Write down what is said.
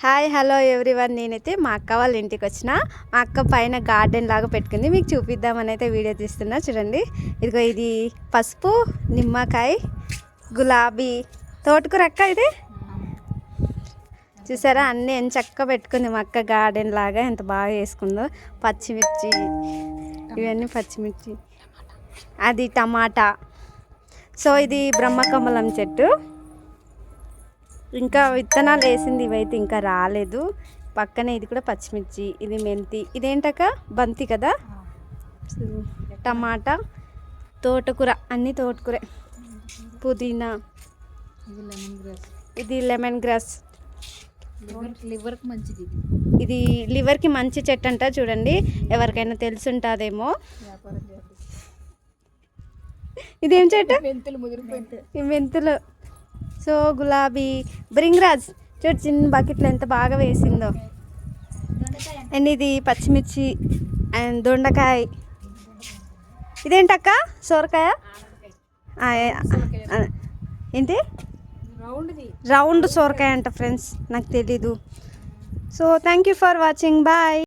Hi hello everyone. నేనైతే మా అక్క వాళ్ళ ఇంటికి వచ్చిన. మా అక్క పైన గార్డెన్ లాగా పెట్టుకుంది, మీకు చూపిద్దామని అయితే వీడియో తీస్తున్నా. చూడండి, ఇదిగో ఇది పసుపు, నిమ్మకాయ, గులాబీ, తోటకూర. అక్క ఇది చూసారా, అన్నీ ఎంత చక్కగా పెట్టుకుంది మా అక్క. గార్డెన్ లాగా ఎంత బాగా వేసుకుందో. పచ్చిమిర్చి, ఇవన్నీ పచ్చిమిర్చి, అది టమాటా. సో ఇది బ్రహ్మకమలం చెట్టు. ఇంకా విత్తనాలు వేసింది, ఇవైతే ఇంకా రాలేదు. పక్కనే ఇది కూడా పచ్చిమిర్చి, ఇది మెంతి, ఇదేంటక్క బంతి కదా, టమాటా, తోటకూర, అన్నీ తోటకూరే. పుదీనా, ఇది లెమన్ గ్రాస్, లివర్కి మంచిది. ఇది లివర్కి మంచి చెట్టు అంట. చూడండి, ఎవరికైనా తెలుసుంటుందేమో. ఇదేం చెట్టు? మెంతులు, ముదిరిపోయింది ఈ మెంతులు. సో గులాబీ, బ్రింగ్రాజ్ చూడు, చిన్న బకెట్లో ఎంత బాగా వేసిందో. అండ్ ఇది పచ్చిమిర్చి అండ్ దొండకాయ. ఇదేంటక్క? సొరకాయ ఏంటి? రౌండ్ సొరకాయ అంట ఫ్రెండ్స్, నాకు తెలీదు. So thank you for watching, bye.